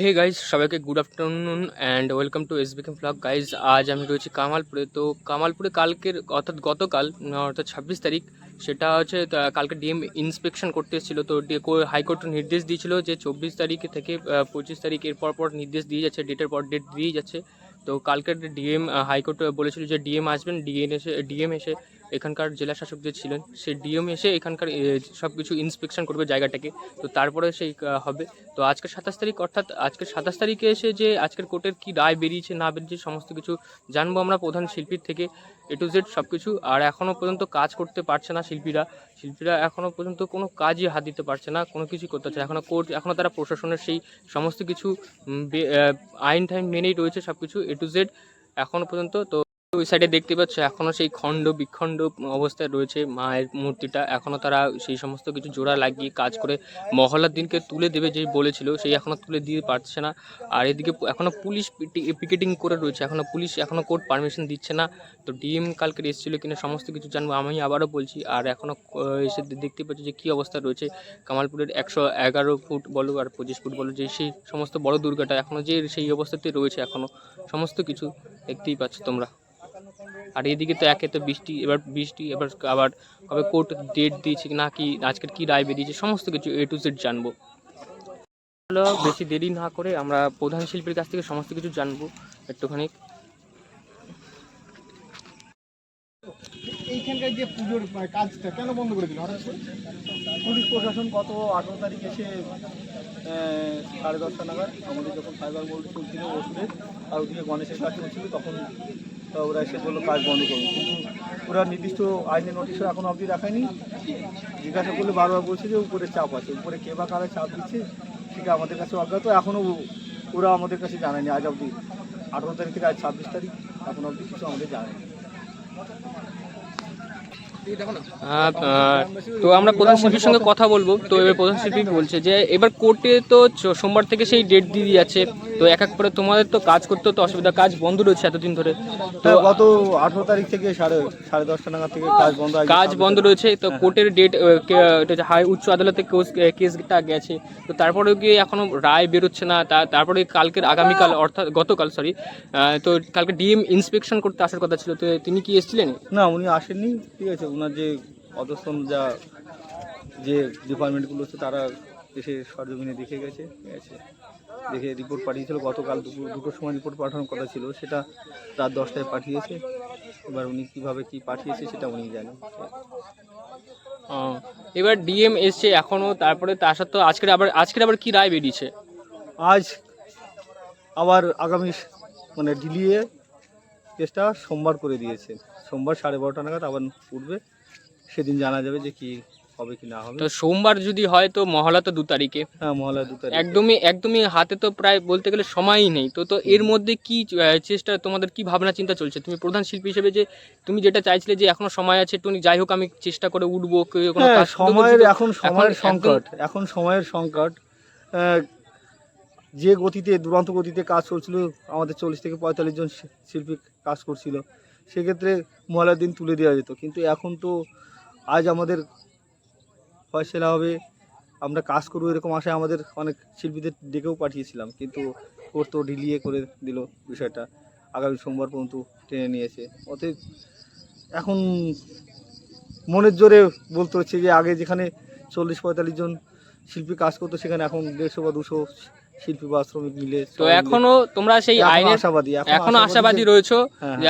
Hey guys, সবাইকে good afternoon and welcome to এসবিকে blog. Guys, আজ আমি রয়েছি কামালপুরে। তো কামালপুরে কালকের অর্থাৎ গতকাল অর্থাৎ 26 তারিখ, সেটা হচ্ছে কালকে ডিএম ইন্সপেকশন করতে এসেছিলো। তো হাইকোর্ট নির্দেশ দিয়েছিল যে 24 তারিখ থেকে 25 তারিখ এর পর নির্দেশ দিয়ে যাচ্ছে, ডেটের পর ডেট দিয়ে যাচ্ছে। তো কালকের ডিএম হাইকোর্ট বলেছিল যে ডিএম আসবেন, ডিএম এসে এখানকার জেলা শাসক যে ছিলেন সে ডিএম এসে এখানকার সব কিছু ইন্সপেকশন করবে জায়গাটাকে। তো তারপরে সেই হবে। তো আজকের 27 তারিখ, অর্থাৎ আজকের 27 তারিখে এসে যে আজকের কোর্টের কি রায় বেরিয়েছে না বেরিয়েছে সমস্ত কিছু জানবো আমরা প্রধান শিল্পীর থেকে, এ টু জেড সব কিছু। আর এখনও পর্যন্ত কাজ করতে পারছে না শিল্পীরা এখনও পর্যন্ত কোনো কাজই হাত দিতে পারছে না, কোনো কিছুই করতে পারছে না। এখনও তারা প্রশাসনের সেই সমস্ত কিছু আইন টাইন মেনেই রয়েছে সব কিছু এ টু জেড এখনও পর্যন্ত। তো ওই সাইডে দেখতে পাচ্ছ এখনও সেই বিখণ্ড অবস্থায় রয়েছে মায়ের মূর্তিটা। এখনও তারা সেই সমস্ত কিছু জোড়া লাগিয়ে কাজ করে মহলার দিনকে তুলে দেবে যেই বলেছিল, সেই এখনও তুলে দিয়ে পারছে না। আর এদিকে এখনও পুলিশ পিকেটিং করে রয়েছে, এখনও কোর্ট পারমিশন দিচ্ছে না। তো ডিএম কালকে এসেছিলো কিনা সমস্ত কিছু জানবো, আমি আবারও বলছি। আর এখনও এসে দেখতে পাচ্ছি যে কী অবস্থা রয়েছে কামালপুরের 111 ফুট বলো আর 25 ফুট বলো, যে সেই সমস্ত বড় দুর্গাটা এখনও যে সেই অবস্থাতে রয়েছে, এখনও সমস্ত কিছু দেখতেই পাচ্ছ তোমরা। আর এদিকে তো একে তো বৃষ্টি এবার আবার কবে কোর্ট ডেট দিয়েছে নাকি আজকের কি রায় বেরিয়েছে সমস্ত কিছু এ টু জেড জানবো। চলো বেশি দেরি না করে আমরা প্রধান শিল্পীর কাছ থেকে সমস্ত কিছু জানবো একটুখানি। এইখানকার যে পুজোর কাজটা কেন বন্ধ করে দিল হঠাৎ করে? পুলিশ প্রশাসন গত 18 তারিখ এসে 10:30 নাগাদ আমাদের যখন সাইবার বোর্ড চলছিল ওষুধের আর ওদিকে গণেশের কাজ চলছিল, তখন ওরা এসে বললো কাজ বন্ধ করুন। কিন্তু ওরা নির্দিষ্ট আইনের নোটিশও এখনো অবধি দেখায়নি। জিজ্ঞাসা করলে বারবার বলছে যে উপরে চাপ আছে, উপরে কে বা কারা চাপ দিচ্ছে সেটা আমাদের কাছে অজ্ঞাত। এখনও ওরা আমাদের কাছে জানায়নি আজ অবধি। 18 তারিখ থেকে আজ 26 তারিখ, এখন অবধি কিছু আমাদের জানায়নি। তো আমরা প্রধান শিল্পীর সঙ্গে কথা বলবো। তো এবার প্রধান শিল্পী বলছে যে এবার কোর্টে তো সোমবার থেকে সেই ডেট দিয়ে যাচ্ছে। তো এক এক করে তোমাদের তো কাজ করতে তো অসুবিধা, কাজ বন্ধ রয়েছে এতদিন ধরে। তো গত 18 তারিখ থেকে সাড়ে 10:30 নাগাদ থেকে কাজ বন্ধ রয়েছে। তো কোর্টের ডেট উচ্চ আদালতে কেসটা গেছে। তো তারপরে গিয়ে এখনো রায় বেরোচ্ছে না। তারপরে আগামীকাল অর্থাৎ গতকাল তো কালকে ডিএম ইন্সপেকশন করতে আসার কথা ছিল। তো তিনি কি এসেছিলেন? না, উনি আসেননি। ঠিক আছে, ওনার যে অধস্তন যে ডিপার্টমেন্টগুলো আছে তারা এসে সরজমিনে দেখে গেছে, ঠিক আছে, দেখে রিপোর্ট পাঠিয়েছিল। গতকাল দুটোর সময় রিপোর্ট পাঠানোর কথা ছিল, সেটা রাত 10টায় পাঠিয়েছে। এবার উনি কীভাবে কী পাঠিয়েছে সেটা উনি জানেন। এবার ডিএম এসছে এখনো, তারপরে তার সত্ত্বেও আজকের আবার কি রায় বেরিয়েছে? আজ আবার আগামী ডিলিয়ে কেসটা সোমবার করে দিয়েছে। সোমবার 12:30 নাগাদ আবার উঠবে, সেদিন জানা যাবে যে কি হবে কি না হবে। তো সোমবার যদি হয় তো মহলা তো 2 তারিখে। হ্যাঁ, মহলা 2 তারিখ। একদমই হাতে তো প্রায় বলতে গেলে সময়ই নেই। তো এর মধ্যে কি চেষ্টা, তোমাদের কি ভাবনা চিন্তা চলছে? তুমি প্রধান শিল্পী হিসেবে যে তুমি যেটা চাইছিলে যে এখনো সময় আছে, একটু যাই হোক আমি চেষ্টা করে উঠবো। এখন সময়ের সংকট। যে গতিতে দুরন্ত গতিতে কাজ চলছিল, আমাদের 40 থেকে 45 জন শিল্পী কাজ করছিল, সেক্ষেত্রে মহলার দিন তুলে দেওয়া যেত। কিন্তু এখন তো আজ আমাদের ফয়সালা হবে, আমরা কাজ করবো এরকম আশায় আমাদের অনেক শিল্পীদের ডেকেও পাঠিয়েছিলাম, কিন্তু ওর তো ডিলিয়ে করে দিল বিষয়টা, আগামী সোমবার পর্যন্ত টেনে নিয়েছে। অতএব এখন মনের জোরে বলতে হচ্ছে যে আগে যেখানে 40-45 জন শিল্পী কাজ করতো, সেখানে এখন 150 বা 200 শিল্পী বা শ্রমিক মিলে। তো এখনো তোমরা সেই আইনের আশাবাদী রয়েছো?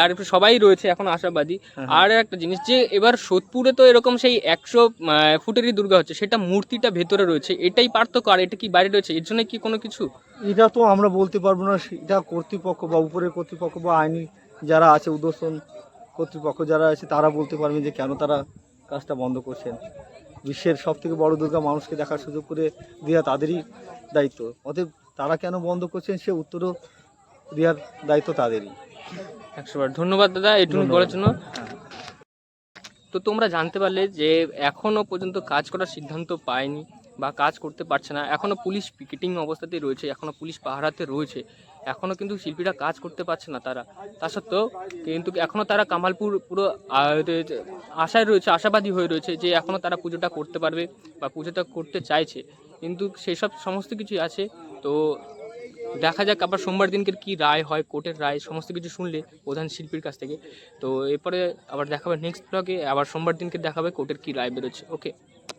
আর সবাই রয়েছে এখন আশাবাদী। আর একটা জিনিস যে এবার সোদপুরে তো এরকম সেই 100 ফুটেরই দুর্গা হচ্ছে, সেটা মূর্তিটা ভেতরে রয়েছে, এটাই পার্থক্য। আর এটা কি বাইরে রয়েছে, এর জন্য কি কোনো কিছু? এটা তো আমরা বলতে পারবো না। এটা কর্তৃপক্ষ বা উপরের কর্তৃপক্ষ বা আইনি যারা আছে, উদ্বোধন কর্তৃপক্ষ যারা আছে, তারা বলতে পারবেন যে কেন তারা কাজটা বন্ধ করছেন। বিশ্বের সবথেকে বড় দুর্গা মানুষকে দেখার সুযোগ করে দেওয়া তাদেরই দায়িত্ব। অতএব তারা কেন বন্ধ করছেন সে উত্তরও দেওয়ার দায়িত্ব তাদেরই। 100বার ধন্যবাদ দাদা এটুকু বলার জন্য। তো তোমরা জানতে পারলে যে এখনও পর্যন্ত কাজ করার সিদ্ধান্ত পায়নি বা কাজ করতে পারছে না। এখনও পুলিশ পিকেটিং অবস্থাতেই রয়েছে, এখনও পুলিশ পাহারাতে রয়েছে, এখনও কিন্তু শিল্পীরা কাজ করতে পারছে না তারা। তা সত্ত্বেও কিন্তু এখনও তারা কামালপুর পুরো আশায় রয়েছে, আশাবাদী হয়ে রয়েছে যে এখনও তারা পুজোটা করতে পারবে বা পুজোটা করতে চাইছে। কিন্তু সেসব সমস্ত কিছুই আছে। তো দেখা যাক আবার সোমবার দিনকে কি রায় হয়, কোর্টের রায় সমস্ত কিছু শুনলে প্রধান শিল্পীর কাছ থেকে। তো এরপরে আবার দেখাবে নেক্সট ব্লগে, আবার সোমবার দিনকে দেখাবে কোর্টের কি রায় বেরোচ্ছে। ওকে।